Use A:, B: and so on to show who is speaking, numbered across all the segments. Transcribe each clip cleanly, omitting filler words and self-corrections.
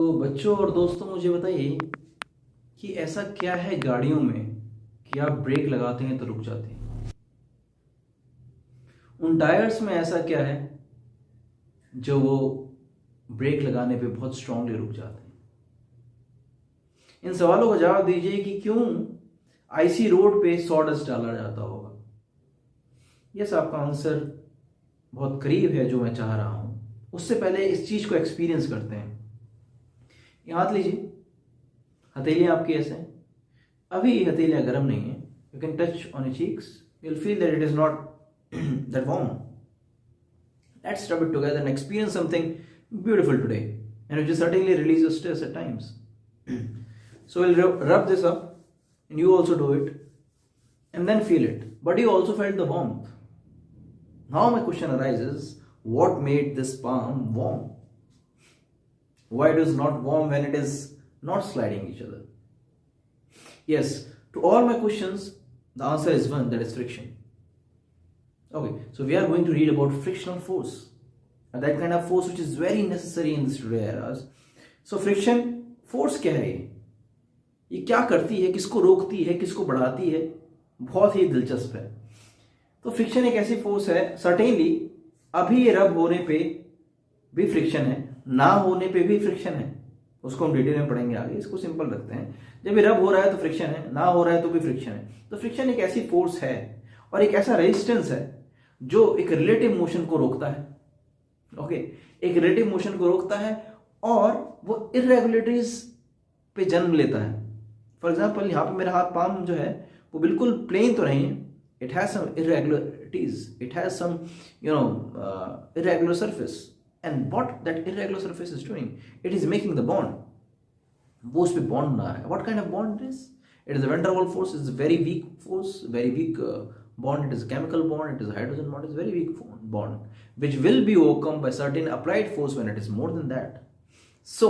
A: तो बच्चों और दोस्तों मुझे बताइए कि ऐसा क्या है गाड़ियों में कि आप ब्रेक लगाते हैं तो रुक जाते हैं। उन टायर्स में ऐसा क्या है जो वो ब्रेक लगाने पे बहुत स्ट्रांगली रुक जाते हैं। इन सवालों का जवाब दीजिए कि क्यों आईसी रोड पे सॉडस्ट डाला जाता होगा। यस, आपका आंसर बहुत करीब है जो मैं चाह रहा हूं। उससे पहले इस चीज को एक्सपीरियंस करते हैं। ये हाथ लीजिए, हथेलियां आपकी ऐसे हैं। अभी हथेलियां गर्म नहीं है। You can touch on your cheeks, you will feel that it is not that warm. Let's rub it together and experience something beautiful today, and which will certainly release your stress at times. So we'll rub this up, and you also do it, and then feel it. But you also felt the warmth. Now my question arises: what made this palm warm? Why it is not warm when it is not sliding each other? Yes, to all my questions, the answer is one, that is friction. Okay, so we are going to read about frictional force, and that kind of force which is very necessary in this today eras. So friction force क्या है? ये क्या करती है, किसको रोकती है, किसको बढ़ाती है? बहुत ही दिलचस्प है। तो फ्रिक्शन एक ऐसी फोर्स है, सर्टेनली अभी ये रब होने पे भी फ्रिक्शन है, ना होने पे भी फ्रिक्शन है। उसको हम डिटेल में पढ़ेंगे आगे, इसको सिंपल रखते हैं। जब ये रब हो रहा है तो फ्रिक्शन है, ना हो रहा है तो भी फ्रिक्शन है। तो फ्रिक्शन एक ऐसी फोर्स है और एक ऐसा रेजिस्टेंस है जो एक रिलेटिव मोशन को रोकता है। ओके, एक रिलेटिव मोशन को रोकता है और वो इरेगुलरिटीज पे जन्म लेता है। फॉर एग्जाम्पल, यहाँ पे मेरा हाथ पाम जो है वो बिल्कुल प्लेन तो नहीं है, it has some irregularities, it has some irregular surface, and what that irregular surface is doing, it is making the bond. वो उस पे बॉन्ड बना रहा है। What kind of bond it is? It is a van der Waals force. It's a very weak force, very weak bond. It is a chemical bond. It is a hydrogen bond. It's a very weak bond, which will be overcome by certain applied force when it is more than that. So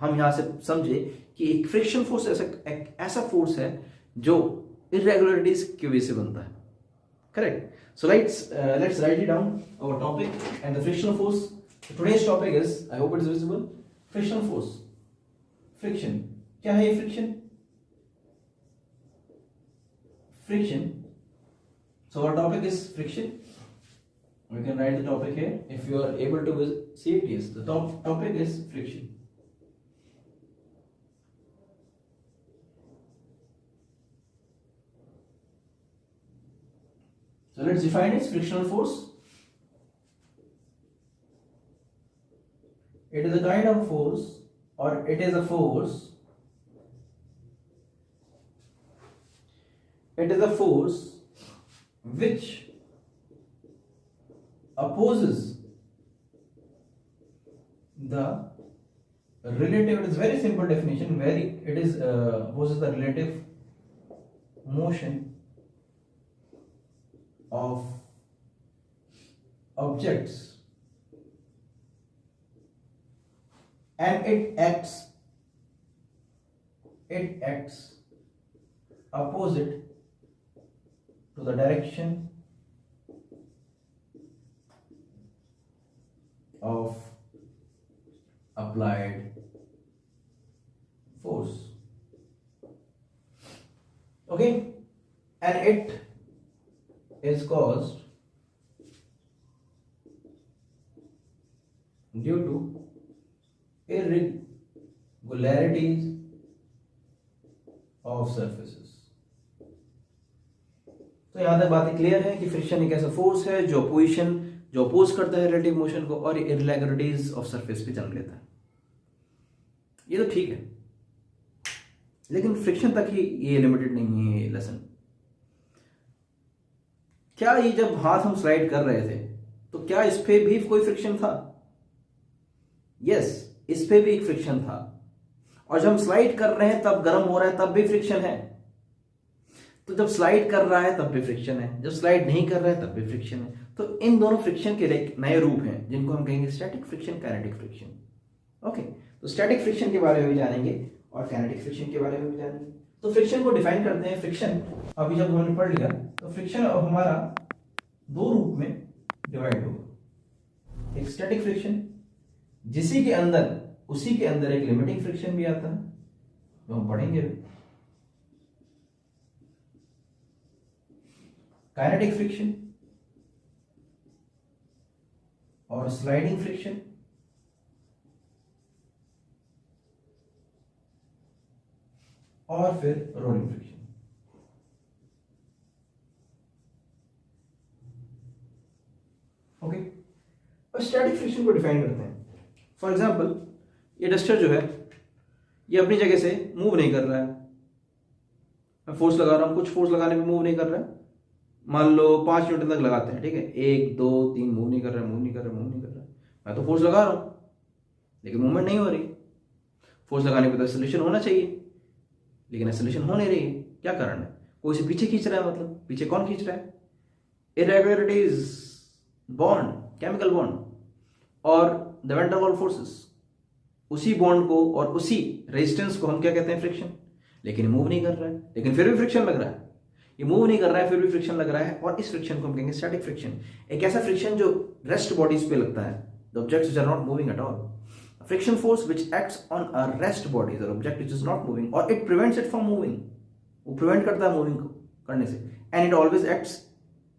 A: हम यहाँ से समझे कि एक friction force ऐसा force है जो irregularities की वजह से बनता है। Correct. So let's write it down, our topic and the frictional force. Today's topic is, I hope it is visible, frictional force. Friction. क्या है ये friction? Friction. So our topic is friction. We can write the topic here. If you are able to see it, yes. The topic is friction. So let's define its frictional force. It is a kind of force, or it is a force. It is a force which opposes the relative. It is very simple definition. It is opposes the relative motion of objects, and it acts opposite to the direction of applied force. Okay, and it is caused due to irregularities of surfaces. तो यहां तक बातें clear है कि friction एक ऐसा force है जो अपोज करता है रिलेटिव मोशन को और इरेगुलरिटीज ऑफ सरफेस पे जन्म लेता है। ये तो ठीक है, लेकिन फ्रिक्शन तक ही ये लिमिटेड नहीं है ये लेसन। क्या ये जब हाथ हम स्लाइड कर रहे थे तो क्या इस पे भी कोई फ्रिक्शन था? यस, इस पे भी एक फ्रिक्शन था। और जब हम स्लाइड कर रहे हैं तब गर्म हो रहा है, तब भी फ्रिक्शन है। तो जब स्लाइड कर रहा है तब भी फ्रिक्शन है, जब स्लाइड नहीं कर रहा है तब भी फ्रिक्शन है। तो इन दोनों फ्रिक्शन के नए रूप हैं जिनको हम कहेंगे static friction, kinetic friction. Okay, तो स्टैटिक फ्रिक्शन के बारे में भी जानेंगे और काइनेटिक फ्रिक्शन के बारे में भी जानेंगे। तो फ्रिक्शन को डिफाइन करते हैं। फ्रिक्शन अभी जब हमने पढ़ लिया तो फ्रिक्शन अब हमारा दो रूप में डिवाइड होगा। एक स्टैटिक फ्रिक्शन जिसी के अंदर उसी के अंदर एक लिमिटिंग फ्रिक्शन भी आता है जो हम पढ़ेंगे। काइनेटिक फ्रिक्शन और स्लाइडिंग फ्रिक्शन, और फिर रोलिंग फ्रिक्शन। ओके, और स्टैटिक फ्रिक्शन को डिफाइन करते हैं। फॉर एग्जांपल, ये डस्टर जो है ये अपनी जगह से मूव नहीं कर रहा है, मैं फोर्स लगा रहा हूं, कुछ फोर्स लगाने पे मूव नहीं कर रहा है। मान लो 5 न्यूटन तक लगाते हैं, ठीक है, 1 2 3, मूव नहीं कर रहा है, मूव नहीं कर रहा है, मूव नहीं कर रहा है। मैं तो फोर्स लगा रहा हूं लेकिन मूवमेंट नहीं हो रही। फोर्स लगाने पे तो एक्सेलरेशन होना चाहिए, लेकिन एक्सेलरेशन हो नहीं रही है। क्या कारण है? कोई से पीछे खींच रहा है, मतलब पीछे कौन खींच रहा है? इरेगुलरिटीज, बॉन्ड, केमिकल बॉन्ड और द वैन डर वाल फोर्सेस, उसी बॉन्ड को और उसी रेजिस्टेंस को हम क्या कहते हैं? फ्रिक्शन। लेकिन मूव नहीं कर रहा है, लेकिन फिर भी फ्रिक्शन लग रहा है। ये मूव नहीं कर रहा है फिर भी फ्रिक्शन लग रहा है, और इस फ्रिक्शन को हम कहेंगे स्टैटिक फ्रिक्शन। एक ऐसा फ्रिक्शन जो रेस्ट बॉडीज पे लगता है, the objects which are not moving at all. Friction force which acts on a rest bodies और object which is not moving, और it prevents it from moving, वो prevent करता है मूविंग करने से। And it always acts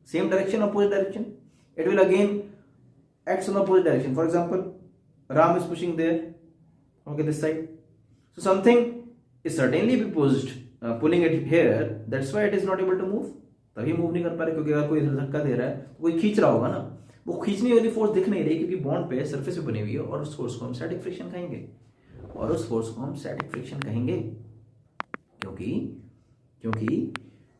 A: same direction, opposite direction, it will again acts on opposite direction. For example, ram is pushing there, okay, this side, so something is certainly be pushed, pulling it here, that's why it is not able to move। तभी move नहीं कर पा रहे, क्योंकि अगर कोई इधर धक्का दे रहा है तो कोई खींच रहा होगा ना, वो खींचने वाली फोर्स दिख नहीं रही क्योंकि बॉन्ड पे सरफेस पे बनी हुई है, और उस फोर्स को हम स्टैटिक फ्रिक्शन कहेंगे, और उस फोर्स को हम स्टैटिक फ्रिक्शन कहेंगे क्योंकि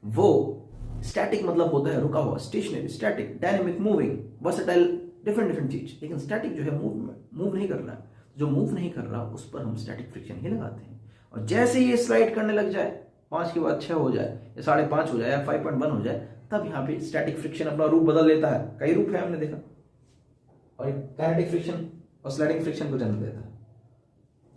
A: वो स्टैटिक मतलब होता है रुका हुआ, stationary, static, dynamic, moving, versatile, different चीज। लेकिन स्टैटिक जो है मूव नहीं कर रहा, जो मूव नहीं कर रहा उस पर हम स्टैटिक फ्रिक्शन ही लगाते हैं। और जैसे ये स्लाइड करने लग जाए, 5 के बाद 6 हो जाए या 5.5 हो जाए या 5.1 हो जाए, तब यहाँ पे स्टैटिक फ्रिक्शन अपना रूप बदल लेता है। कई रूप है हमने देखा, और काइनेटिक फ्रिक्शन और स्लाइडिंग फ्रिक्शन को जन्म देता है,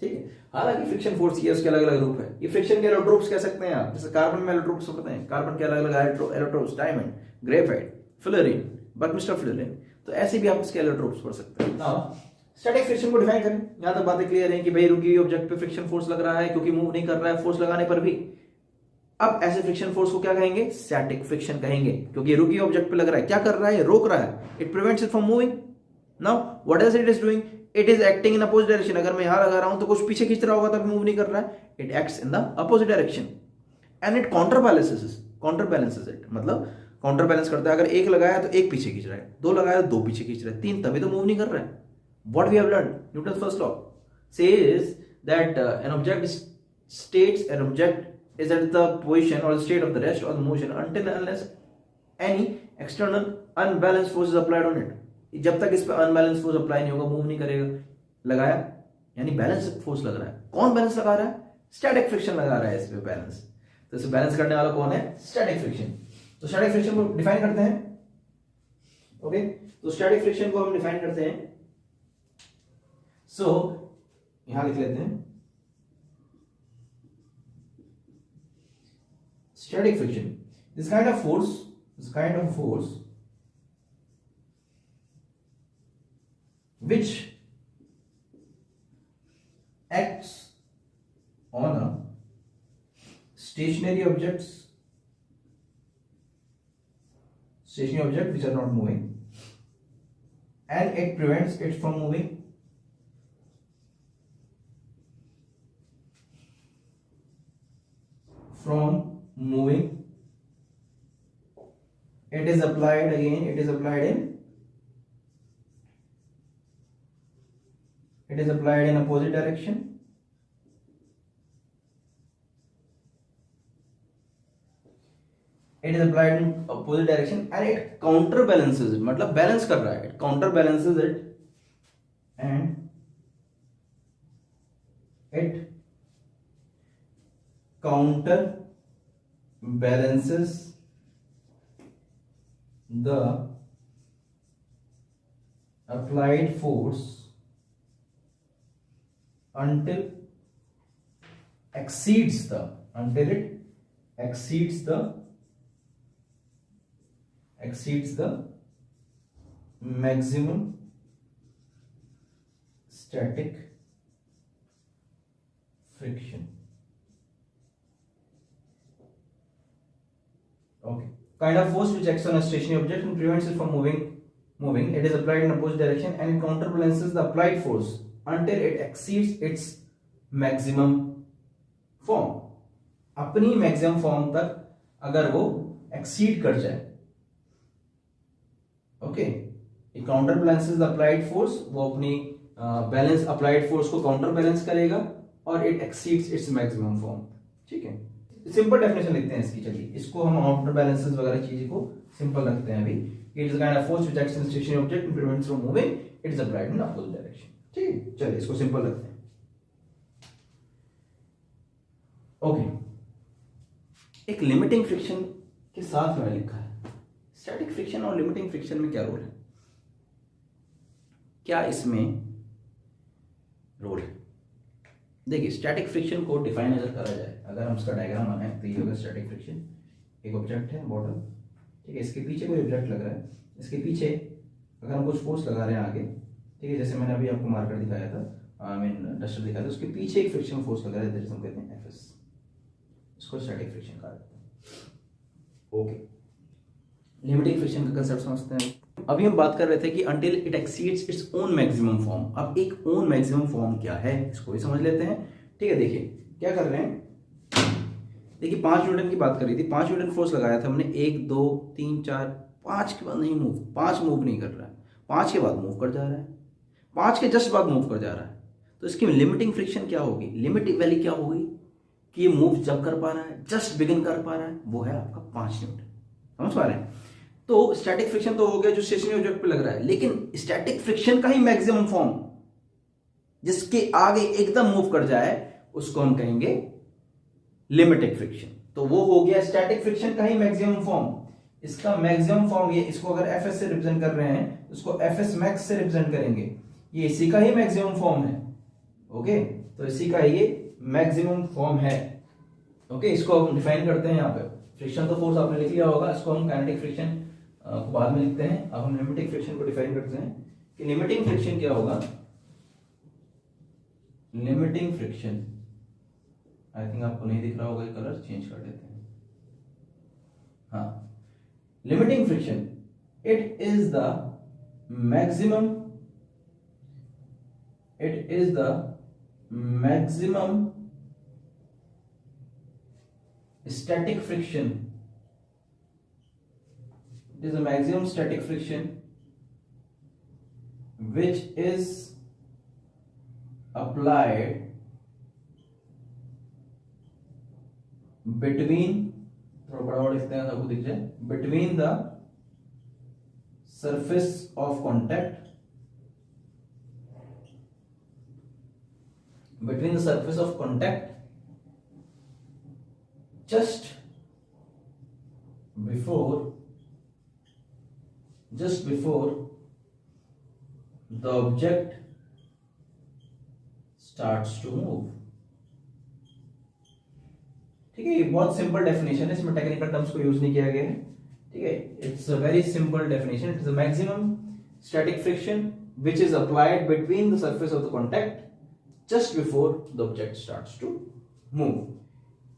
A: ठीक है। हालांकि फ्रिक्शन फोर्स ये उसके अलग अलग रूप है। ये फ्रिक्शन के एलोट्रोप्स कह सकते हैं आप, जैसे कार्बन में एलोट्रोप्स होते हैं, कार्बन के अलग अलग allotropes, diamond, graphite, fullerene, buckminster fullerene, तो ऐसे भी आप इसके एलोट्रोप्स पढ़ सकते हैं। नाउ स्टैटिक फ्रिक्शन को डिफाइन करें। यहां तक बातें क्लियर हैं कि भाई रुकी हुई ऑब्जेक्ट पे फ्रिक्शन फोर्स लग रहा है क्योंकि मूव नहीं कर रहा है फोर्स लगाने पर भी। अब ऐसे फ्रिक्शन फोर्स को क्या कहेंगे? स्टैटिक फ्रिक्शन कहेंगे, क्योंकि रुकी हुई ऑब्जेक्ट पे लग रहा है। क्या कर रहा है? रोक रहा है। It prevents it from moving. Now what is it is doing? It is acting in opposite direction. अगर मैं यहां लगा रहा हूं तो कुछ पीछे खींच रहा होगा तब मूव नहीं कर रहा है। It acts in the opposite direction and it counter balances it, मतलब काउंटर बैलेंस करता है। अगर 1 लगाया तो 1 पीछे खींच रहा है, 2 लगाया तो 2 पीछे खींच रहा है, 3 तभी तो मूव नहीं कर रहा है। What we have learned, Newton's first law says that an object is at the position or the state of the rest or the motion until unless any external unbalanced force is applied on it। जब तक इस पे unbalanced force apply नहीं होगा move नहीं करेगा। लगाया यानी बैलेंस फोर्स लग रहा है। कौन बैलेंस लगा रहा है? स्टैटिक फ्रिक्शन लगा रहा है इस पे बैलेंस। तो इसे बैलेंस करने वाला कौन है? Static friction. तो स्टैटिक फ्रिक्शन को डिफाइन करते हैं। ओके, तो स्टैटिक फ्रिक्शन को हम डिफाइन करते हैं। सो यहां लिख लेते हैं static friction, this kind of force which acts on a stationary object which are not moving, and it prevents it from moving, it is applied in opposite direction, and it counterbalances it, मतलब balance कर रहा है, it counterbalances it and it counterbalances the applied force until it exceeds the maximum static friction. Okay. Kind of force which acts on a stationary object and prevents it from moving. It is applied in opposite direction and it counterbalances the applied force until it exceeds its maximum form. अपनी maximum form तक अगर वो exceed कर जाए, okay, it counter balances the applied force, वो अपनी balance applied force को counter balance करेगा और it exceeds its maximum form. ठीक है, सिंपल डेफिनेशन लिखते हैं इसकी. चलिए इसको हम काउंटर बैलेंसेस वगैरह चीज को सिंपल रखते हैं अभी. It is kind of force which acts in stationary object and prevents from moving. It is applied in opposite direction. ठीक है, चलिए इसको सिंपल रखते हैं. ओके, एक लिमिटिंग फ्रिक्शन के साथ मैंने लिखा है. स्टैटिक फ्रिक्शन और लिमिटिंग फ्रिक्शन में क्या रोल है, क्या इसमें रोल है? देखिए, स्टैटिक फ्रिक्शन को डिफाइन अगर करा जाए, अगर हम इसका डायग्राम बनाएं तो ये होगा स्टैटिक फ्रिक्शन. एक ऑब्जेक्ट है बॉटल, ठीक है, इसके पीछे कोई ऑब्जेक्ट लग रहा है, इसके पीछे अगर हम कुछ फोर्स लगा रहे हैं आगे, ठीक है, जैसे मैंने अभी आपको मार्कर दिखाया था, आई मीन डस्टर दिखाया था, उसके पीछे एक फ्रिक्शन फोर्स लगा रहा है, जैसे हम कहते हैं एफएस. इसको स्टैटिक फ्रिक्शन कहा जाता है. ओके, लिमिटिंग फ्रिक्शन का कंसेप्ट समझते हैं. अभी हम बात कर रहे थे कि until it exceeds its own maximum form. अब एक ओन मैक्सिमम फॉर्म क्या है, इसको भी समझ लेते हैं. ठीक है, देखिए क्या कर रहे हैं. देखिए 5 न्यूटन की बात करी थी, 5 न्यूटन फोर्स लगाया था हमने, 1 2 3 4 5 के बाद नहीं मूव, 5 मूव नहीं कर रहा है, 5 के बाद मूव कर जा रहा है, 5 के जस्ट बाद मूव कर जा रहा है. तो इसकी लिमिटिंग फ्रिक्शन क्या होगी, लिमिट वैल्यू क्या होगी कि ये मूव जब कर पा रहा है, जस्ट बिगिन कर पा रहा है, वो है आपका 5 न्यूटन. समझ पा रहे हैं? तो स्टैटिक फ्रिक्शन तो हो गया जो स्टेशनरी ऑब्जेक्ट पे लग रहा है, लेकिन स्टैटिक फ्रिक्शन का ही मैक्सिमम फॉर्म जिसके आगे एकदम मूव कर जाए उसको हम कहेंगे लिमिटिंग फ्रिक्शन. तो वो हो गया स्टैटिक फ्रिक्शन का ही मैक्सिमम फॉर्म. इसका मैक्सिमम फॉर्म ये, इसको अगर एफएस से रिप्रेजेंट कर रहे हैं, इसको एफएस मैक्स से रिप्रेजेंट करेंगे. ये इसी का ही मैक्सिमम फॉर्म है. ओके, तो इसी का ये मैक्सिमम फॉर्म है. ओके, इसको हम डिफाइन करते हैं यहाँ पे. फ्रिक्शन तो फोर्स आपने लिख लिया होगा, इसको हम काइनेटिक फ्रिक्शन को बाद में लिखते हैं. अब हम लिमिटिंग फ्रिक्शन को डिफाइन करते हैं कि लिमिटिंग फ्रिक्शन क्या होगा. लिमिटिंग फ्रिक्शन, आई थिंक आपको नहीं दिख रहा होगा, कलर चेंज कर देते हैं. हाँ, limiting friction, it is the maximum, it is the maximum static friction, it is a maximum static friction which is applied between, थोड़ा बड़ा बड़ा लिखते हैं सबको दिख जाए, between the surface of contact, between the surface of contact just before the object starts to move. ठीक है, ये बहुत सिंपल डेफिनेशन है, इसमें टेक्निकल टर्म्स को यूज नहीं किया गया है. ठीक है, it's a very simple definition. It is a maximum static friction which is applied between the surface of the contact just before the object starts to move.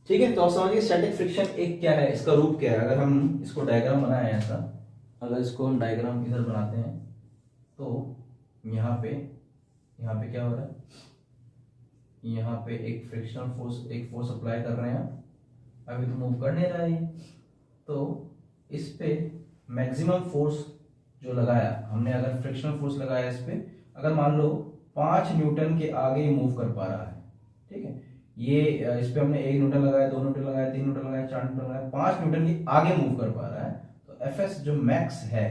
A: ठीक है, तो आप समझिए स्टैटिक फ्रिक्शन एक क्या है, इसका रूप क्या है. अगर हम इसको डायग्राम बनाए ऐसा, अगर इसको हम डायग्राम इधर बनाते हैं तो यहाँ पे क्या हो रहा है, यहाँ पे एक फ्रिक्शनल फोर्स, एक फोर्स अप्लाई कर रहे हैं. अभी तो मूव कर नहीं रहा है, तो इस पे मैक्सिमम फोर्स जो लगाया हमने, अगर फ्रिक्शनल फोर्स लगाया इस पे, अगर मान लो 5 न्यूटन के आगे ही मूव कर पा रहा है. ठीक है, ये इस पे हमने 1 न्यूटन लगाया, 2 न्यूटन लगाया, 3 न्यूटन लगाया, 4 न्यूटन लगाया, 5 न्यूटन के आगे मूव कर पा रहा है, तो एफएस जो मैक्स है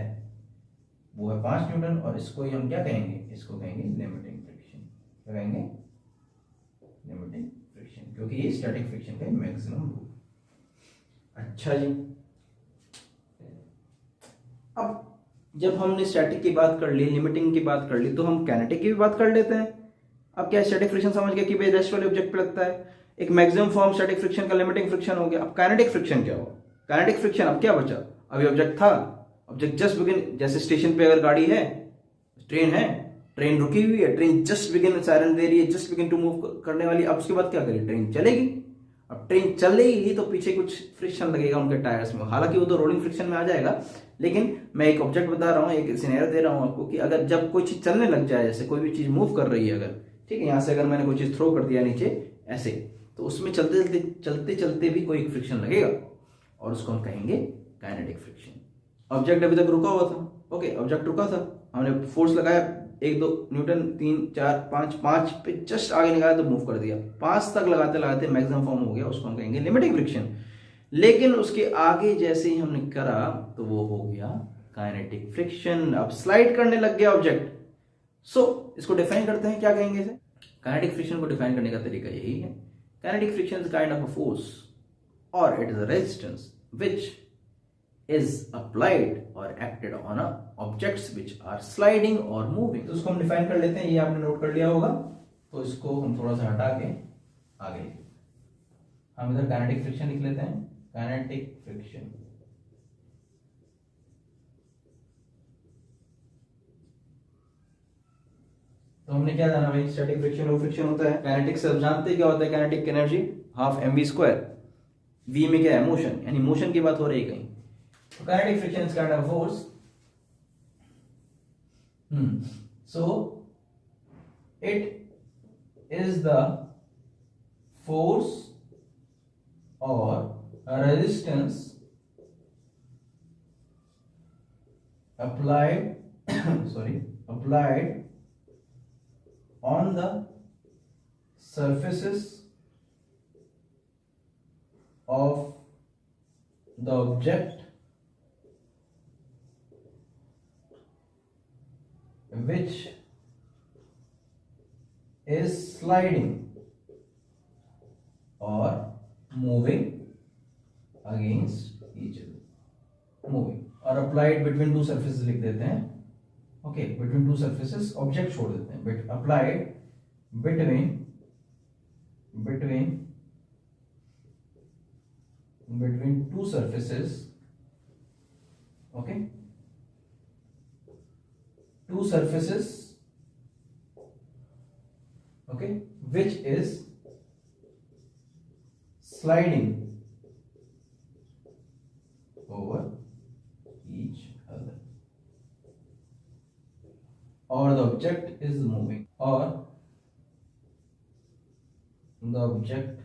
A: वो है 5 न्यूटन. और इसको ही हम क्या कहेंगे, इसको कहेंगे लिमिटिंग फ्रिक्शन. क्या कहेंगे, लिमिटिंग फ्रिक्शन, क्योंकि ये स्टैटिक फ्रिक्शन का मैक्सिमम रूप. अच्छा जी, अब जब हमने स्टैटिक की बात कर ली, लिमिटिंग की बात कर ली, तो हम काइनेटिक की भी बात कर लेते हैं. अब क्या स्टैटिक फ्रिक्शन समझ गया कि भाई रेस्ट वाले ऑब्जेक्ट पे लगता है, एक मैक्सिमम फॉर्म स्टैटिक फ्रिक्शन का लिमिटिंग फ्रिक्शन हो गया. अब काइनेटिक फ्रिक्शन क्या होगा, काइनेटिक फ्रिक्शन अब क्या बचा, अभी ऑब्जेक्ट था, ऑब्जेक्ट जस्ट बिगिन, जैसे स्टेशन पे अगर गाड़ी है, ट्रेन है, ट्रेन रुकी हुई है, ट्रेन जस्ट बिगिन, सायरन दे रही है, जस्ट बिगिन टू मूव करने वाली। अब उसके बाद क्या करेगी, ट्रेन चलेगी। अब ट्रेन चलेगी तो पीछे कुछ फ्रिक्शन लगेगा उनके टायर्स में, हालांकि वो तो रोलिंग फ्रिक्शन में आ जाएगा, लेकिन मैं एक ऑब्जेक्ट बता रहा हूँ, एक सिनेरियो दे रहा हूँ आपको कि अगर जब कोई चीज चलने लग जाए, जैसे कोई भी चीज मूव कर रही है अगर, ठीक है, यहाँ से अगर मैंने कोई चीज थ्रो कर दिया नीचे ऐसे, तो उसमें चलते चलते चलते चलते भी कोई फ्रिक्शन लगेगा और उसको हम कहेंगे काइनेटिक फ्रिक्शन। ऑब्जेक्ट अभी तक रुका हुआ था, ओके, ऑब्जेक्ट रुका था, हमने फोर्स लगाया 1 2 न्यूटन, 3 4 5 पे जस्ट आगे निकाला तो मूव कर दिया, 5 तक लगाते लगाते मैक्सिमम फॉर्म हो गया, उसको हम कहेंगे लिमिटिंग फ्रिक्शन। लेकिन उसके आगे जैसे ही हमने करा तो वो हो गया काइनेटिक फ्रिक्शन। अब स्लाइड करने लग गया ऑब्जेक्ट। सो इसको डिफाइन करते हैं, क्या कहेंगे इसे? काइनेटिक फ्रिक्शन को डिफाइन करने का तरीका यही है, kinetic friction is kind of a force और it is a resistance which is applied or acted on objects which are sliding or moving। तो उसको हम डिफाइन कर लेते हैं, ये आपने नोट कर लिया होगा, तो इसको हम थोड़ा सा हटा के आगे हम इधर काइनेटिक फ्रिक्शन लिख लेते हैं, काइनेटिक फ्रिक्शन। तो हमने क्या जाना भाई, स्टैटिक फ्रिक्शन वो फ्रिक्शन होता है, काइनेटिक से आप जानते हैं क्या होता है, kinetic energy half mv², v में क्या है, मोशन, यानी मोशन की बात हो रही है कहीं। Kinetic friction is kind of force. So it is the force or a resistance applied applied on the surfaces of the object which is sliding or moving against each other, moving, और applied between two surfaces लिख देते हैं, okay, between two surfaces, object छोड़ देते हैं, but applied between two surfaces, okay, two surfaces, okay, which is sliding over each other, or the object is moving, or the object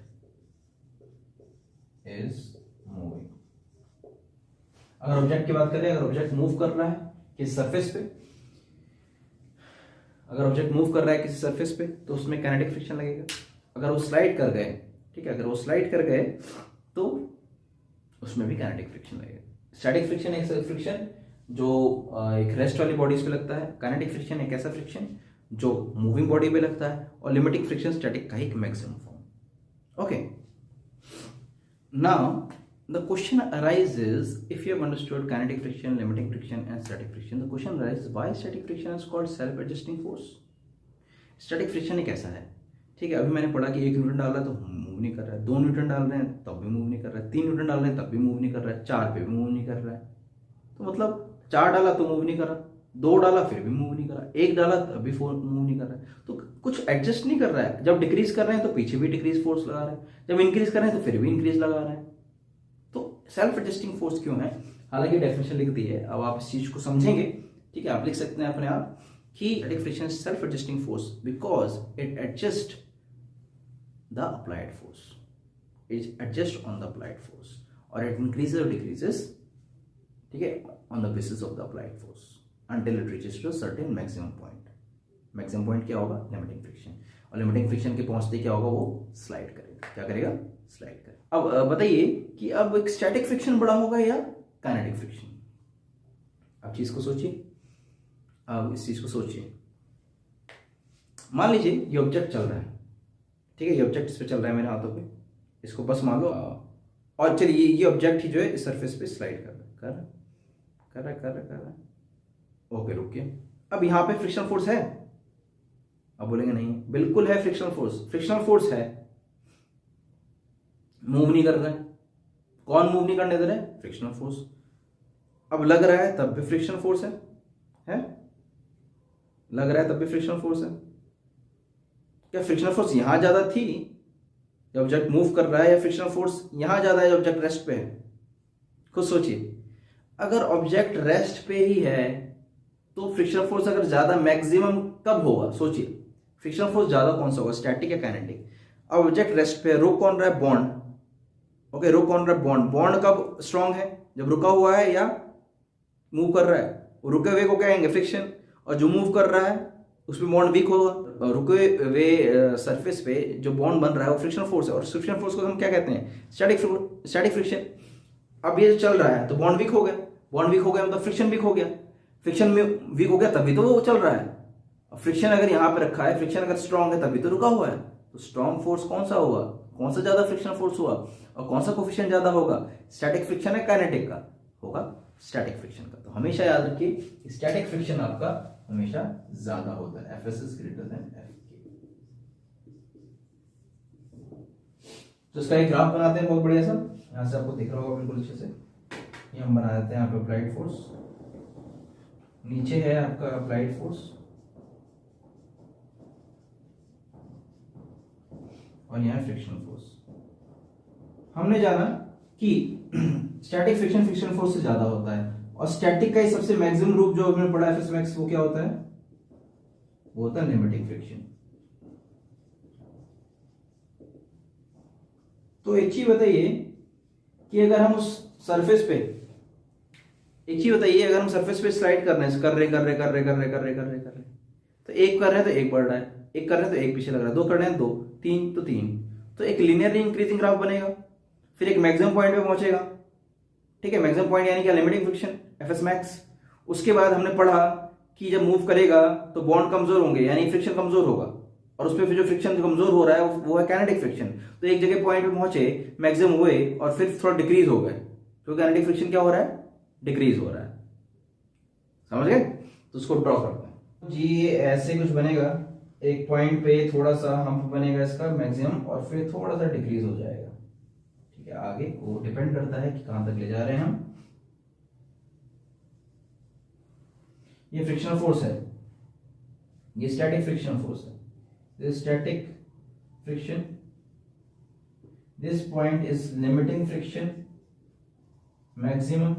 A: is moving। अगर object की बात करें, अगर object move कर रहा है किसी सरफेस पे, अगर ऑब्जेक्ट मूव कर रहा है किसी सरफेस पे तो उसमें काइनेटिक फ्रिक्शन लगेगा। अगर वो स्लाइड कर गए, ठीक है, अगर वो स्लाइड कर गए तो उसमें भी काइनेटिक फ्रिक्शन लगेगा। स्टैटिक फ्रिक्शन एक फ्रिक्शन जो एक रेस्ट वाली बॉडीज पे लगता है, काइनेटिक फ्रिक्शन एक ऐसा फ्रिक्शन जो मूविंग बॉडी पे लगता है, और लिमिटिंग फ्रिक्शन स्टैटिक का एक maximum form. Okay, now the question arises, if you have understood kinetic friction, limiting friction and static friction, the question arises why static friction is called self adjusting force। static friction एक ऐसा है, ठीक है, अभी मैंने पढ़ा कि 1 Newton डाल रहा है तो मूव नहीं कर रहा है, 2 न्यूटन डाल रहे हैं तब भी मूव नहीं कर रहा है, 3 न्यूटन डाल रहे हैं तब भी मूव नहीं कर रहा है, 4 पे भी मूव नहीं कर रहा है। तो मतलब 4 डाला तो मूव नहीं कर रहा, 2 डाला फिर भी मूव नहीं कर रहा, 1 डाला तब भी मूव नहीं कर रहा है, तो कुछ एडजस्ट नहीं कर रहा है। जब डिक्रीज कर रहे हैं तो पीछे भी डिक्रीज फोर्स लगा रहे हैं, जब इंक्रीज कर रहे हैं तो फिर भी इंक्रीज लगा रहे हैं। तो सेल्फ एडजस्टिंग फोर्स क्यों है, हालांकि डेफिनेशन लिख दी है, अब आप इस चीज को समझेंगे, ठीक है, आप लिख सकते हैं अपने आप कि static friction self adjusting force because it adjust the applied force, it adjust on the applied force, और इट इंक्रीजेस और डिक्रीजेस, ठीक है, on the basis of the applied force until it reaches to a certain maximum point। Maximum point क्या होगा, limiting friction, और limiting friction के पहुंचते क्या होगा, वो स्लाइड करेगा, क्या करेगा, स्लाइड करेगा। अब बताइए कि अब एक स्टैटिक फ्रिक्शन बड़ा होगा या काइनेटिक फ्रिक्शन। अब चीज को सोचिए, अब इस चीज को सोचिए, मान लीजिए ये ऑब्जेक्ट चल रहा है, ठीक है, ये ऑब्जेक्ट इस पे चल रहा है मेरे हाथों पे, इसको बस मान लो, और चलिए ये ऑब्जेक्ट ही जो है इस सरफेस पे स्लाइड कर रहा है, ओके, रुकिए, अब यहां पे फ्रिक्शनल फोर्स है, अब बोलेंगे नहीं, बिल्कुल है फ्रिक्शनल फोर्स है, मूव नहीं कर रहा है, कौन मूव नहीं करने दे रहा है, फ्रिक्शनल फोर्स। अब लग रहा है तब भी फ्रिक्शनल फोर्स है, लग रहा है तब भी फ्रिक्शनल फोर्स है। क्या फ्रिक्शनल फोर्स यहां ज्यादा थी जब ऑब्जेक्ट मूव कर रहा है, या फ्रिक्शनल फोर्स यहां ज्यादा है जब ऑब्जेक्ट रेस्ट पे है? खुद सोचिए। अगर ऑब्जेक्ट रेस्ट पे ही है तो फ्रिक्शनल फोर्स अगर ज्यादा मैक्सिमम कब होगा? सोचिए, फ्रिक्शनल फोर्स ज्यादा कौन सा होगा, स्टैटिक या काइनेटिक? अब ऑब्जेक्ट रेस्ट पे, रुक कौन रहा है? बॉन्ड। ओके, रुक कौन रहा है? बॉन्ड। बॉन्ड कब स्ट्रांग है? जब रुका हुआ है या मूव कर रहा है। रुके हुए को क्या कहेंगे? फ्रिक्शन। और जो मूव कर रहा है उसमें बॉन्ड वीक होगा। रुके हुए सरफेस पे जो बॉन्ड बन रहा है वो फ्रिक्शनल फोर्स है, और फ्रिक्शनल फोर्स को हम क्या कहते हैं? Static friction. अब ये चल रहा है तो बॉन्ड वीक हो गया, बॉन्ड वीक हो गया मतलब फ्रिक्शन वीक हो गया, फ्रिक्शन में वीक हो गया तभी तो वो चल रहा है। फ्रिक्शन अगर यहाँ पे रखा है, फ्रिक्शन अगर स्ट्रांग है तभी तो रुका हुआ है। तो स्ट्रांग फोर्स कौन सा होगा? कौन सा ज्यादा फ्रिक्शनल फोर्स हुआ? और कौन सा कोफिशिएंट ज्यादा होगा? स्टैटिक फ्रिक्शन है काइनेटिक का? होगा स्टैटिक फ्रिक्शन का। तो हमेशा याद रखिए स्टैटिक फ्रिक्शन आपका हमेशा ज्यादा होता है, Fs is greater than Fk। तो इसका एक ग्राफ बनाते हैं बहुत बढ़िया सा, यहां से आपको दिख रहा होगा बिल्कुल अच्छे से। ये हम बना देते हैं यहाँ पे अप्लाइड फोर्स, नीचे है आपका अप्लाइड फोर्स और यहाँ फ्रिक्शनल फोर्स। हमने जाना कि स्टैटिक फ्रिक्शन फ्रिक्शनल फोर्स से ज्यादा होता है, और स्टैटिक का ही सबसे मैक्सिमम रूप जो हमने पढ़ा Fs max वो क्या होता है? वो होता है लिमिटिंग फ्रिक्शन। तो एक चीज बताइए कि अगर हम उस सरफेस पे, एक चीज बताइए अगर हम सरफेस पे स्लाइड कर रहे तो एक कर रहे हैं तो एक बढ़ रहा है, एक कर रहे हैं तो एक पीछे लग रहा है, दो कर रहे हैं दो, तीन तो तीन, तो एक लीनियरली इंक्रीजिंग ग्राफ बनेगा, फिर एक मैक्सिमम पॉइंट पे पहुंचेगा। ठीक है, मैक्सिमम पॉइंट यानी क्या? Limiting friction Fs max। उसके बाद हमने पढ़ा कि जब मूव करेगा तो बॉन्ड कमजोर होंगे यानी फ्रिक्शन कमजोर होगा, और उस पर जो फ्रिक्शन कमजोर हो रहा है वो है काइनेटिक फ्रिक्शन। तो एक जगह पॉइंट पे पहुंचे, मैक्सिमम हुए और फिर थोड़ा डिक्रीज हो गए, तो काइनेटिक फ्रिक्शन क्या हो रहा है? डिक्रीज हो रहा है। समझ गए? तो उसको ड्रॉ करते हैं जी। ये ऐसे कुछ बनेगा, एक पॉइंट पे थोड़ा सा हम्प बनेगा इसका मैक्सिमम, और फिर थोड़ा सा डिक्रीज हो जाएगा। ठीक है, आगे वो डिपेंड करता है कि कहां तक ले जा रहे हैं हम। ये फ्रिक्शनल फोर्स है, ये स्टैटिक फ्रिक्शनल फोर्स है, this static friction, this point is limiting friction maximum,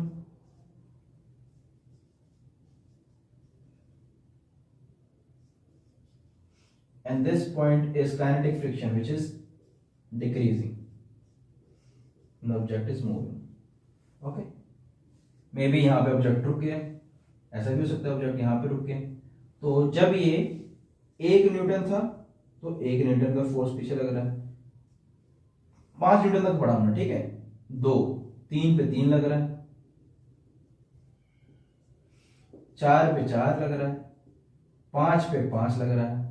A: and this point is kinetic friction which is decreasing, the object is moving. okay, maybe यहाँ पे ऑब्जेक्ट रुक गया, ऐसा भी हो सकता है ऑब्जेक्ट यहाँ पे रुक गया। तो जब ये 1 न्यूटन था तो 1 न्यूटन का फोर्स पीछे लग रहा है, 5 न्यूटन तक पढ़ा हमने। ठीक है, 2 3 पे 3 लग रहा है, 4 पे 4 लग रहा है, 5 पे 5 लग रहा है,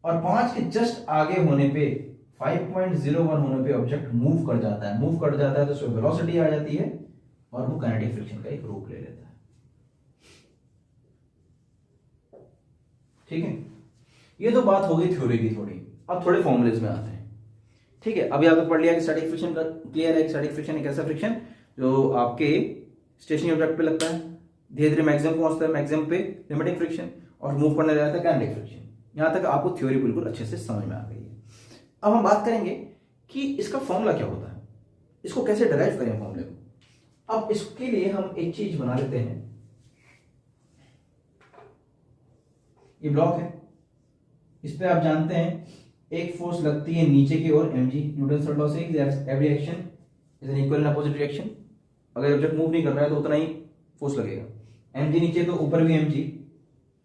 A: और 5 के जस्ट आगे होने पे 5.01 होने पे ऑब्जेक्ट मूव कर जाता है। मूव कर जाता है तो उसमें वेलोसिटी आ जाती है और वो काइनेटिक फ्रिक्शन का एक रूप ले लेता है। ठीक है, ये तो बात हो गई थ्योरी की थोड़ी। अब थोड़े फॉर्मुलेज में आते हैं। ठीक है, अभी आपने पढ़ लिया कि स्टैटिक फ्रिक्शन का क्लियर है कि स्टैटिक फ्रिक्शन एक ऐसा फ्रिक्शन जो आपके स्टेशनरी ऑब्जेक्ट पे लगता है, धीरे धीरे मैक्सिमम पहुंचता है, मैक्सिमम पे लिमिटिंग फ्रिक्शन, और मूव करने लगता है काइनेटिक फ्रिक्शन। यहां तक आपको थ्योरी बिल्कुल अच्छे से समझ में आ गई है। अब हम बात करेंगे कि इसका फॉर्मूला क्या होता है, इसको कैसे डिराइव करें फॉर्मूले को। अब इसके लिए हम एक चीज बना लेते हैं, ये ब्लॉक है, इस पे आप जानते हैं एक फोर्स लगती है नीचे की ओर mg, न्यूटन थर्ड लॉ से every action is an equal and opposite reaction. अगर ऑब्जेक्ट मूव नहीं कर रहा है तो उतना ही फोर्स लगेगा, mg नीचे तो ऊपर भी mg।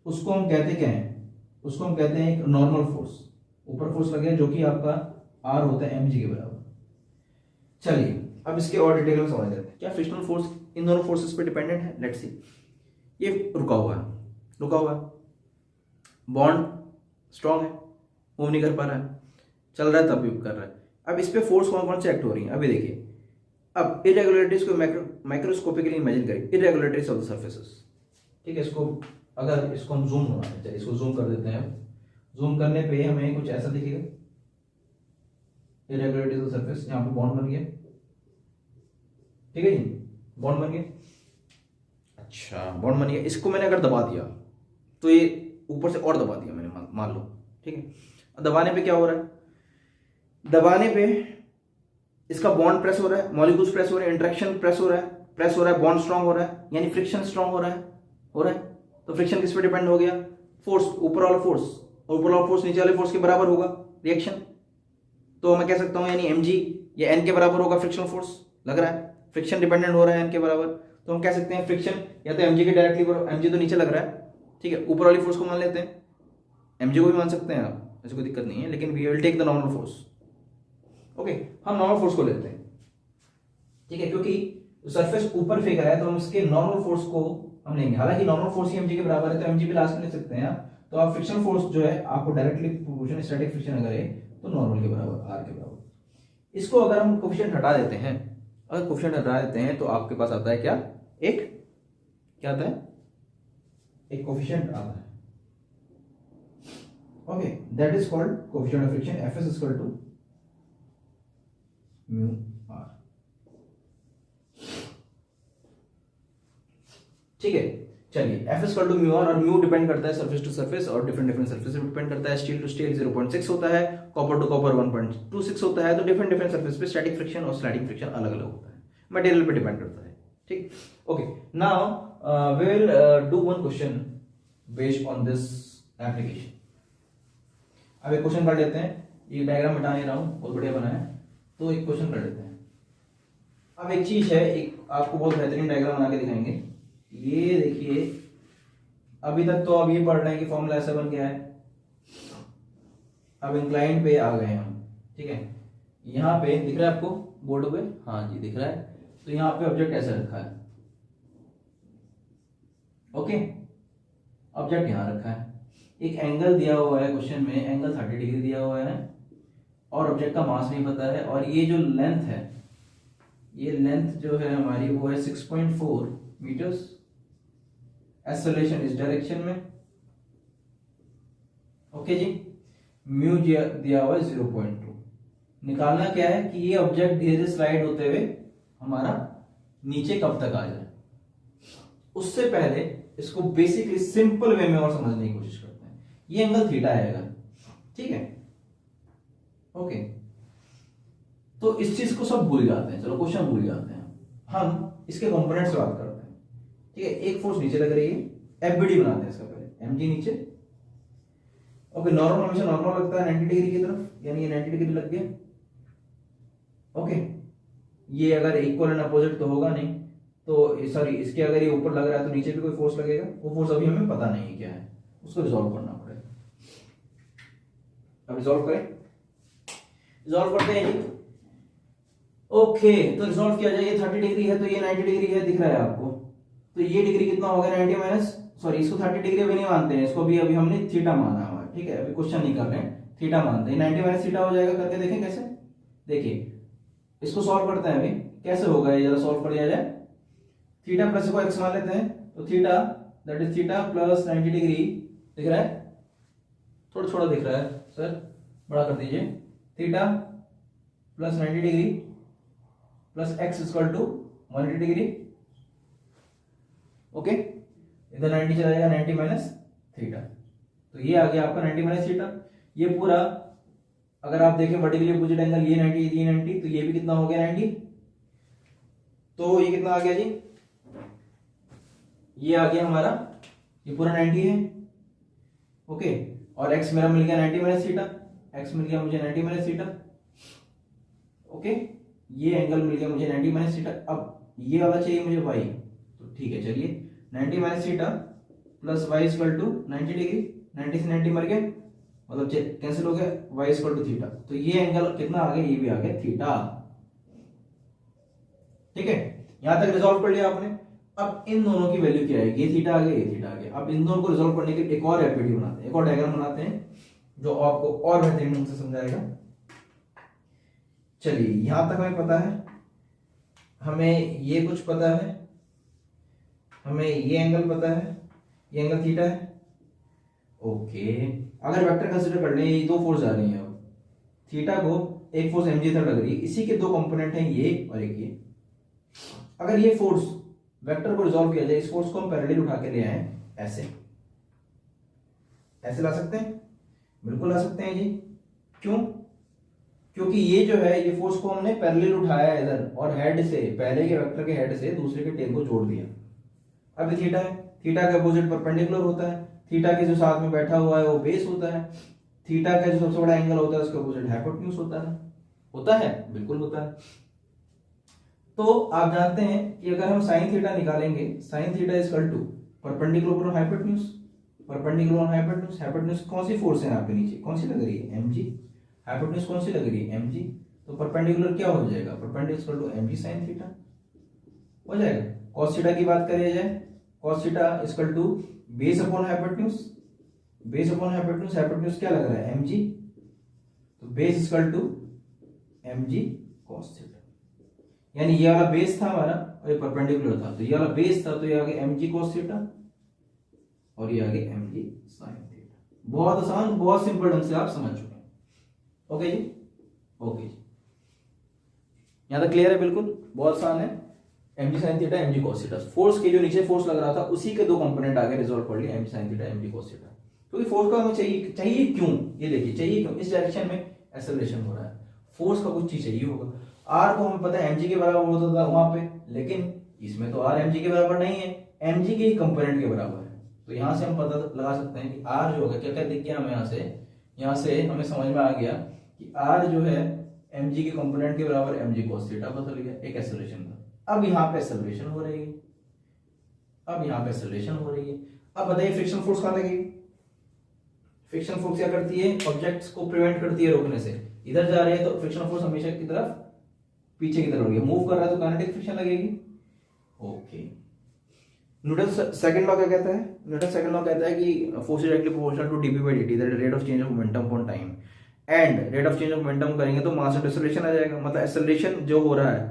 A: उसको हम कहते क्या है? उसको हम कहते हैं एक नॉर्मल फोर्स, ऊपर फोर्स लगे जो कि आपका r होता है mg के बराबर। चलिए अब इसके और डिटेल में समझ लेते हैं। क्या फ्रिक्शनल फोर्स इन दोनों फोर्सेस पे डिपेंडेंट है? Let's see. ये रुका हुआ है, बॉन्ड स्ट्रॉन्ग है, मूव नहीं कर पा रहा है, चल रहा है तब भी कर रहा है। अब इस पे फोर्स कौन कौन से एक्ट हो रही है अभी देखिए। अब इरेगुलरिटीज को माइक्रोस्कोपिकली इमेजिन करें, इरेगुलरिटीज ऑफ द सर्फेसेस। ठीक है, इसको अगर इसको हम जूम करना है, इसको जूम कर देते हैं। जूम करने पे हमें कुछ ऐसा दिखेगा, इरेगुलरिटीज ऑफ सरफेस। यहाँ पे बॉन्ड बन गया, ठीक है जी, बॉन्ड बन गया। अच्छा, बॉन्ड बन गया, इसको मैंने अगर दबा दिया तो ये ऊपर से और दबा दिया मैंने, मान लो, ठीक है। दबाने पे क्या हो रहा है, दबाने पे इसका बॉन्ड प्रेस हो रहा है, मॉलिक्यूल्स प्रेस हो रहे हैं, इंटरेक्शन प्रेस हो रहा है, बॉन्ड स्ट्रांग हो रहा है, यानी फ्रिक्शन स्ट्रांग हो रहा है। तो फ्रिक्शन किस पे डिपेंड हो गया, फोर्स, ऊपर वाला फोर्स, और ऊपर वाला फोर्स नीचे वाले फोर्स के बराबर होगा रिएक्शन। तो मैं कह सकता हूं यानी mg या n के बराबर होगा फ्रिक्शनल फोर्स, लग रहा है फ्रिक्शन डिपेंडेंट हो रहा है n के बराबर। तो हम कह सकते हैं फ्रिक्शन या तो mg के डायरेक्टली, mg तो नीचे लग रहा है, ठीक है, ऊपर वाली फोर्स को मान लेते हैं, mg को भी मान सकते हैं आप, ऐसे कोई दिक्कत नहीं है, लेकिन we will take the normal force. Okay, हम नॉर्मल फोर्स को लेते हैं, ठीक है, क्योंकि सरफेस ऊपर फेंक रहा है तो हम इसके नॉर्मल फोर्स को हम लेंगे। हालांकि नॉर्मल फोर्स ही mg के बराबर है तो mg भी लास्ट में ले सकते हैं आप। तो आप फ्रिक्शन फोर्स जो है आपको डायरेक्टली प्रोपोर्शनल स्टैटिक फ्रिक्शन अगर है तो नॉर्मल के बराबर, आर के बराबर। इसको अगर हम कोफिशिएंट हटा देते हैं, अगर कोफिशिएंट हटा देते हैं तो आपके पास आता है क्या, एक क्या आता है, एक कोफिशिएंट आता है। Okay, that is called coefficient of friction, Fs is equal to mu R. ठीक है, चलिए F is equal to mu R, और म्यू डिपेंड करता है सरफेस टू सरफेस और डिफरेंट सरफेस पे डिपेंड करता है। स्टील टू स्टील 0.6 होता है, कॉपर टू कॉपर 1.26 होता है। तो डिफरेंट सरफेस पे स्टैटिक फ्रिक्शन और स्लाइडिंग फ्रिक्शन अलग अलग होता है, मटेरियल पे डिपेंड करता है, ठीक। Okay, now we will do one question based on this application. अब एक क्वेश्चन कर लेते हैं, ये डायग्राम बता नहीं रहा हूं, बहुत बढ़िया बना है, तो एक क्वेश्चन कर लेते हैं। अब एक चीज है, एक आपको बहुत बेहतरीन डायग्राम बना के दिखाएंगे। ये देखिए, अभी तक तो अब ये पढ़ रहे हैं कि फॉर्मूला ऐसा बन गया है, अब इंक्लाइंड पे आ गए हम, ठीक है। यहाँ पे दिख रहा है आपको बोर्ड पे, हाँ जी दिख रहा है। तो यहाँ पे ऑब्जेक्ट ऐसा रखा है, ओके, ऑब्जेक्ट यहाँ रखा है, एक एंगल दिया हुआ है क्वेश्चन में, एंगल 30 डिग्री दिया हुआ है, और ऑब्जेक्ट का मास नहीं पता है, और ये जो लेंथ है, ये लेंथ जो है हमारी वो है 6.4 मीटर्स। एक्सेलरेशन इस डायरेक्शन में, ओके जी। म्यू दिया हुआ है 0.2। निकालना क्या है कि ये ऑब्जेक्ट धीरे धीरे स्लाइड होते हुए हमारा नीचे कब तक आ जाए। उससे पहले इसको बेसिकली सिंपल वे में और समझने की कोशिश करते हैं। ये एंगल थीटा है अगर, ठीक है, ओके। तो इस चीज को सब भूल जाते हैं, चलो क्वेश्चन भूल जाते हैं, हम इसके कंपोनेंट से बात करते हैं, ठीक है। एक फोर्स नीचे लग रही है, एफबीडी बनाते हैं इसका पहले, एमजी नीचे, ओके। नॉर्मल हमेशा नॉर्मल लगता है 90 डिग्री की तरफ, यानी ये 90 डिग्री लग गया, ओके। ये अगर इक्वल एंड अपोजिट तो होगा नहीं, तो सॉरी, इसके अगर ये ऊपर लग रहा है तो नीचे भी कोई फोर्स लगेगा, वो फोर्स अभी हमें पता नहीं है क्या है, उसको रिजॉल्व करना पड़ेगा। अब रिजॉल्व करें, रिजॉल्व करते हैं जी, ओके। तो रिजॉल्व किया जाए, ये 30 डिग्री है तो ये 90 डिग्री है, दिख रहा है आपको। तो ये डिग्री कितना हो गया, 90 माइनस, सॉरी इसको 30 डिग्री अभी नहीं मानते हैं, इसको भी अभी हमने थीटा माना हुआ है, ठीक है। अभी क्वेश्चन नहीं कर रहे हैं, थीटा मानते हैं। 90 माइनस थीटा हो जाएगा, करके देखें कैसे। देखिए इसको सॉल्व करते हैं, अभी कैसे होगा ये, जरा सॉल्व कर लिया जाए। थीटा प्लस को एक्स मान लेते हैं, तो theta that is theta plus 90 degree, दिख रहा है, थोड़ा थोड़ा दिख रहा है सर, बड़ा कर दीजिए। Theta plus 90 degree plus x equal to 180 degree, okay. इधर 90 चला जाएगा, 90 माइनस थीटा, तो ये आ गया आपका 90 माइनस थीटा। ये पूरा अगर आप देखें वर्टिकली अपोजिट एंगल, ये 90 ये 90, तो ये भी कितना हो गया 90, तो ये कितना आ गया जी, ये आ गया हमारा, ये पूरा 90 है, ओके। और x मेरा मिल गया 90 माइनस थीटा, x मिल गया मुझे 90 माइनस थीटा, ओके। ये एंगल मिल गया मुझे 90 माइनस थीटा। अब ये वाला चाहिए मुझे y, तो ठीक है, चलिए 90 minus theta plus y equal to 90 degree, 90 से 90 मर गया, मतलब कैंसिल हो गया, y इक्वल टू थीटा। तो ये एंगल कितना आ गया, ये भी आ गया थीटा, ठीक है। यहां तक रिजॉल्व कर लिया आपने। अब इन दोनों की वैल्यू क्या है, ये थीटा आ गया, ये थीटा आ गया। अब इन दोनों को रिजॉल्व करने के लिए एक और एफबीडी बनाते हैं, एक और डायग्राम बनाते हैं जो आपको और बेहतरीन ढंग से समझाएगा। चलिए यहां तक हमें पता है, हमें ये कुछ पता है, हमें ये एंगल पता है, ये एंगल थीटा है, ओके। अगर वेक्टर कंसीडर कर लें, ये दो फोर्स आ रही हैं, अब थीटा को एक फोर्स mg तक लग रही है, इसी के दो कंपोनेंट हैं, ये और एक ये। अगर ये फोर्स वेक्टर को रिजॉल्व किया जाए, इस फोर्स को हम पैरेलल उठा के ले आए ऐसे, ऐसे ला सकते हैं, बिल्कुल ला सकते हैं जी। क्यों? क्योंकि ये जो है ये फोर्स को हमने पैरेलल उठाया है इधर और हेड से, पहले के वेक्टर के हेड से दूसरे के टेल को जोड़ दिया। अब थीटा है, थीटा का अपोजिट परपेंडिकुलर होता है, थीटा के जो साथ में बैठा हुआ है वो बेस होता है, थीटा का जो सबसे बड़ा एंगल होता है उसका अपोजिट हाइपोटेन्यूज होता है, बिल्कुल होता है। तो आप जानते हैं कि अगर हम साइन थीटा निकालेंगे, sine theta is equal to perpendicular on hypotenuse, perpendicular on hypotenuse, hypotenuse कौन सी फोर्स है यहाँ पे नीचे, कौन सी लग रही है, mg, हाइपोटेन्यूज कौन सी लग रही है, mg, तो परपेंडिकुलर क्या हो जाएगा, perpendicular to mg sin theta हो जाएगा। cos थीटा की बात करें जाए, cos theta is equal to base upon hypotenuse, base upon hypotenuse, hypotenuse क्या लग रहा है, mg, तो base is equal to mg cos theta, यानी ये वाला बेस था हमारा और ये परपेंडिकुलर था, तो ये वाला बेस था तो ये आगे mg cos थीटा और ये आगे mg sin थीटा। बहुत आसान, बहुत सिंपल ढंग से आप समझ चुके हैं। ओके जी, ओके जी, यहां तक क्लियर है, बिल्कुल बहुत आसान है। mg sin theta mg cos theta, force के जो नीचे फोर्स लग रहा था उसी के दो कंपोनेंट आगे रिजॉल्व कर लिए, mg sin theta mg cos theta. क्योंकि फोर्स का हमें चाहिए क्यों, ये देखिए चाहिए क्यों, इस डायरेक्शन में एक्सेलरेशन हो रहा है, फोर्स का कुछ चीज चाहिए होगा। r को हमें पता है mg के बराबर होता था वहां पे, लेकिन इसमें तो r mg के बराबर नहीं है, mg के ही कंपोनेंट के बराबर है। तो यहां से हम पता लगा सकते हैं कि r जो होगा, क्या क्या दिख गया हमें यहाँ से हमें समझ में आ गया कि r जो है mg के कंपोनेंट के बराबर mg cos थीटा बदल गया, एक एक्सेलरेशन था। अब यहाँ पे एक्सेलरेशन हो रही है, अब यहाँ पे एक्सेलरेशन हो रही है। अब बताइए फ्रिक्शन फोर्स कहाँ लगेगी, फ्रिक्शन फोर्स क्या करती है, ऑब्जेक्ट्स को प्रिवेंट करती है रोकने से, इधर जा रहे हैं तो फ्रिक्शन फोर्स हमेशा की तरफ पीछे की तरफ होगी, मूव कर रहा है तो काइनेटिक फ्रिक्शन लगेगी। ओके, न्यूटन सेकंड लॉ क्या कहता है, न्यूटन सेकंड लॉ कहता है कि force directly proportional to dp by dt, that rate of change of momentum upon time, and rate of change of momentum करेंगे तो मास एंड एक्सेलरेशन आ जाएगा। मतलब एक्सेलरेशन जो हो रहा है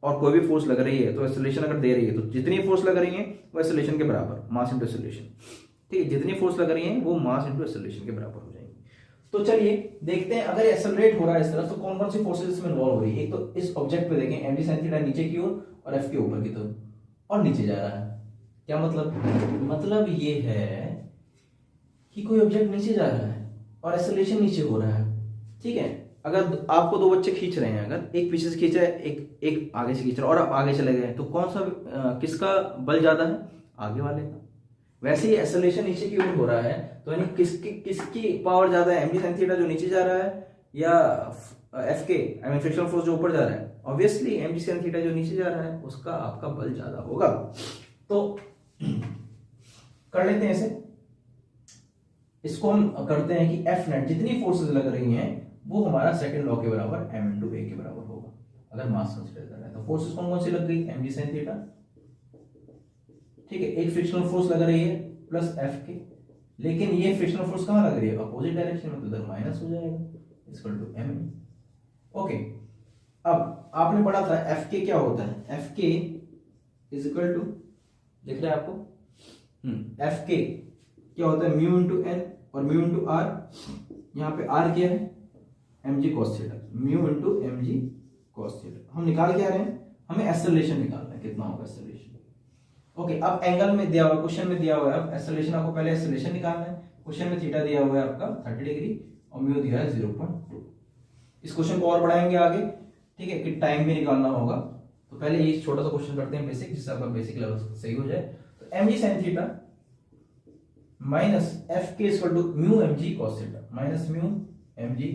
A: और कोई भी फोर्स लग रही है तो एक्सेलरेशन अगर दे रही है तो जितनी फोर्स लग रही है वो एक्सेलरेशन के बराबर, मास इंटू एक्सेलरेशन, ठीक है, जितनी फोर्स लग रही है वो मास इंटू एक्सेलरेशन के बराबर हो जाएगी। तो चलिए देखते हैं अगर एक्सेलरेट हो रहा है इस तरफ तो कौन कौन सी फोर्सेस इसमें इन्वॉल्व हो रही है। एक तो इस ऑब्जेक्ट पे देखें mg sin थीटा नीचे की ओर और f के ऊपर की तरफ और नीचे जा रहा है, क्या मतलब ये है कि कोई ऑब्जेक्ट नीचे जा रहा है और एक्सेलरेशन नीचे हो रहा है, ठीक है। अगर आपको दो बच्चे खींच रहे हैं, अगर एक पीछे से खींचा है, एक आगे से खींच रहा है और आप आगे चले गए तो कौन सा किसका बल ज्यादा है, आगे वाले का। वैसे ही एक्सेलरेशन नीचे की ओर हो रहा है तो यानी किसकी पावर ज्यादा है, mg sin थीटा जो नीचे जा रहा है या f के आई मीन फ्रिक्शनल फोर्स जो ऊपर जा रहा है, ऑब्वियसली mg sin थीटा जो नीचे जा रहा है उसका आपका बल ज्यादा होगा। तो कर लेते हैं इसे, इसको हम करते हैं कि एफ नेट जितनी फोर्सेस लग रही हैं वो हमारा सेकंड लॉ के बराबर m into a के बराबर होगा अगर मास कंसीडर कर रहे हैं। तो फोर्सेस कौन कौन सी लग गई, mg sin थीटा, ठीक है, एक फ्रिक्शनल फोर्स लग रही है प्लस f के, लेकिन ये फ्रिक्शनल फोर्स कहां लग रही है, अपोजिट डायरेक्शन में, तो इधर माइनस हो जाएगा इक्वल टू m। ओके, अब आपने पढ़ा था f के क्या होता है, f के इज इक्वल टू, दिख रहा है आपको, f के क्या होता है, म्यू इंटू n और म्यू इंटू r, यहाँ पे r क्या है, mg cos theta, mu into mg cos theta. हम निकाल क्या रहे हैं, हमें एक्सेलरेशन निकालना है, कितना होगा एक्सेलरेशन। ओके, अब एंगल में दिया हुआ, क्वेश्चन में दिया हुआ है, अब एक्सेलरेशन आपको पहले एक्सेलरेशन निकालना है। क्वेश्चन में थीटा दिया हुआ है आपका 30 डिग्री और म्यू दिया है 0.2। इस क्वेश्चन को और बढ़ाएंगे आगे, ठीक है, कि टाइम भी निकालना होगा। तो पहले ये छोटा सा क्वेश्चन करते हैं बेसिक, जिससे आपका बेसिक लेवल सही हो जाए। तो mg sin theta minus f के equal to mu mg cos theta minus mu mg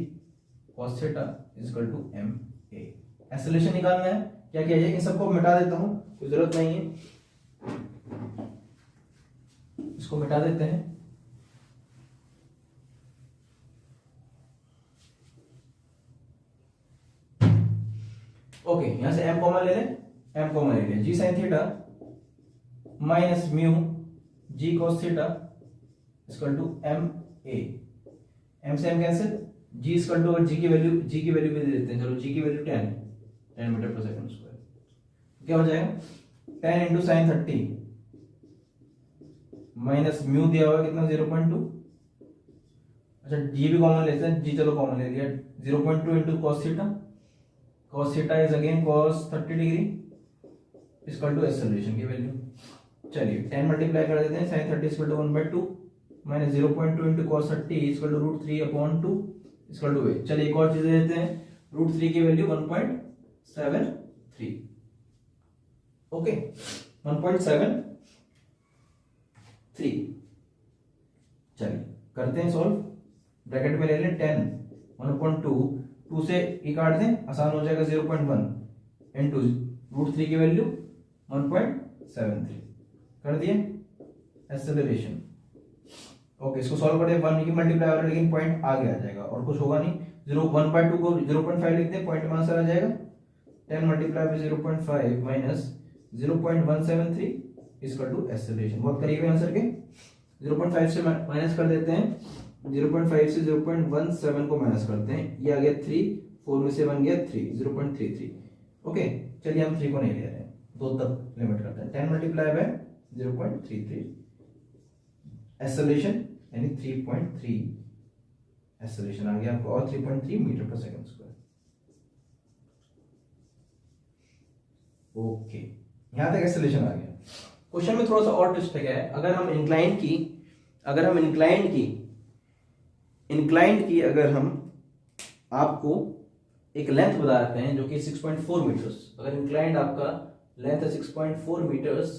A: cos theta equal to m a। Acceleration निकालना है, क्या किया जाए, इन सबको मिटा देता हूं, कोई जरूरत नहीं है, इसको मिटा देते हैं। ओके, यहां से m कॉमन ले लें, m कॉमन ले लें, g sin theta minus mu g cos theta equal to m a, m से m cancel, g equal to, g की वैल्यू भी दे देते हैं, चलो g की value 10 metre per second square, क्या हो जाएगा 10 इंटू साइन 30 माइनस म्यू दिया हुआ कितना 0.2, अच्छा g भी कॉमन लेते हैं, g चलो कॉमन ले लिया, 0.2 into cos theta is again cos 30 degree equal to acceleration की वैल्यू। चलिए 10 मल्टीप्लाई कर देते हैं, sin 30 equal to 1/2 minus 0.2 into cos 30 equal to √3/2 equal to 8। चलिए एक और चीज देते हैं, √3 की वैल्यू 1.73। ओके 1.73। चलिए करते हैं सॉल्व। ब्रैकेट में ले लें 10 1.2 से ई काट दें, आसान हो जाएगा 0.1 इंटू √3 की वैल्यू 1.73 कर दिए। एक्सेलरेशन ओके, इसको सॉल्व कर दे 1 की मल्टीप्लाई हो रहा है लेकिन पॉइंट आगे आ जाएगा और कुछ होगा नहीं। 1/2 को 0.5 लिख दें, पॉइंट में आंसर आ जाएगा। 10 multiply by 0.5 minus 0.173 equal to acceleration. बहुत करीब है आंसर के। 0.5 से माइनस कर देते हैं, 0.5 से 0.17 को माइनस करते हैं, ये आ गया 3, 4 में से बन गया 3, 0.33। ओके चलिए हम 3 को नहीं ले रहे हैं, 2 तक लिमिट करते हैं। 10 मल्टीप्लाई बाय 0.33 एक्सेलरेशन यानी 3.3 एक्सेलरेशन आ गया आपको, और 3.3 metre per second square. Okay यहां तक एक्सेलरेशन आ गया। क्वेश्चन में थोड़ा सा और ट्विस्ट है, क्या है, अगर हम इंक्लाइंड की अगर हम आपको एक लेंथ बता देते हैं जो कि 6.4 मीटर्स, अगर इंक्लाइंड आपका लेंथ है 6.4 मीटर्स,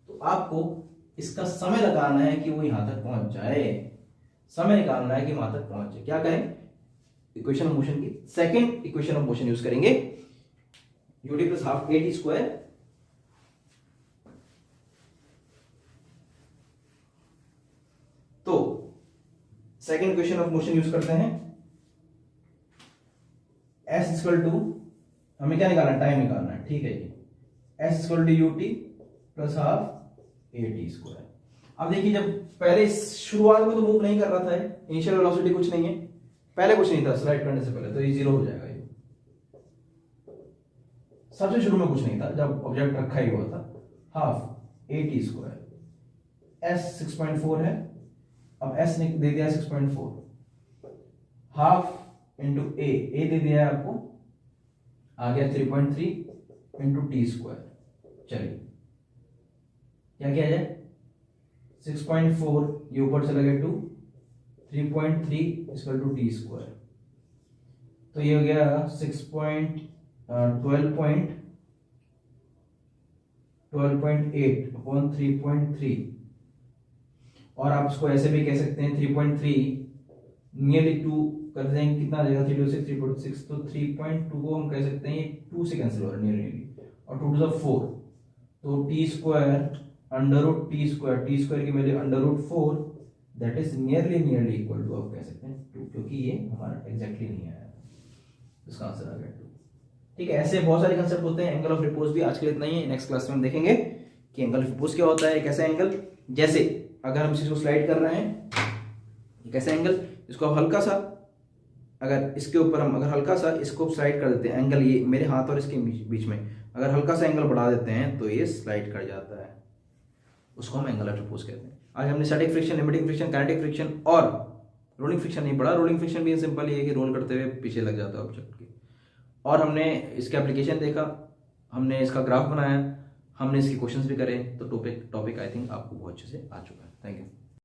A: तो आपको इसका समय लगाना है कि वो यहां तक पहुंच जाए, समय निकालना है कि वहां तक पहुंच जाए। क्या करें, इक्वेशन ऑफ मोशन की second equation of motion use करेंगे, ut plus half at square. तो second equation of motion use करते हैं, s इक्वल टू, हमें क्या निकालना है, टाइम निकालना है, ठीक है जी। s equal to ut plus half at square. अब देखिए जब पहले शुरुआत में तो मूव नहीं कर रहा था, इनिशियल वेलोसिटी कुछ नहीं है, पहले कुछ नहीं था स्लाइड करने से पहले, तो ये 0 हो जाएगा। ये सबसे शुरू में कुछ नहीं था जब ऑब्जेक्ट रखा ही हुआ था। हाफ at स्क्वायर, s 6.4 है, अब s ने दे दिया 6.4, हाफ इंटू a दे दिया है आपको, आ गया 3.3 इंटू टी स्क्वायर। चलिए क्या किया जाए, 6.4 ये ऊपर चला गया 2, 3.3 इक्वल टू टी स्क्वायर, तो ये हो गया 12.8 अपॉन 3.3, और आप इसको ऐसे भी कह सकते हैं 3.3 नियरली 2 कर देंगे, कितना आ जाएगा 3 2 6 3.6, तो 3.2 को हम कह सकते हैं 2 से कैंसिल हो रहा है नियरली, और 2 टू 4, तो T square under root T square की value under root 4, that is nearly equal to, आप कह सकते हैं 2, क्योंकि ये हमारा एग्जैक्टली नहीं आया, इसका आंसर आ गया 2। ठीक है, ऐसे बहुत सारे कंसेप्ट होते हैं। एंगल ऑफ रिपोज भी आज के लिए इतना ही है, नेक्स्ट क्लास में हम देखेंगे कि एंगल ऑफ रिपोज क्या होता है, कैसा एंगल, जैसे अगर हम इसको स्लाइड कर रहे हैं, कैसा एंगल, इसको आप हल्का सा, अगर इसके ऊपर हम अगर हल्का सा इसको स्लाइड कर देते हैं, एंगल ये मेरे हाथ और इसके बीच में अगर हल्का सा एंगल बढ़ा देते हैं तो ये स्लाइड कर जाता है, उसको हम एंगल ऑफ रिपोज कहते हैं। आज हमने static friction, limiting friction, kinetic friction और रोलिंग फ्रिक्शन नहीं पढ़ा। रोलिंग फ्रिक्शन भी सिंपल ये है कि रोल करते हुए पीछे लग जाता है ऑब्जेक्ट के, और हमने इसके एप्लीकेशन देखा, हमने इसका ग्राफ बनाया, हमने इसके क्वेश्चंस भी करे, तो टॉपिक आई थिंक आपको बहुत अच्छे से आ चुका है। Thank you.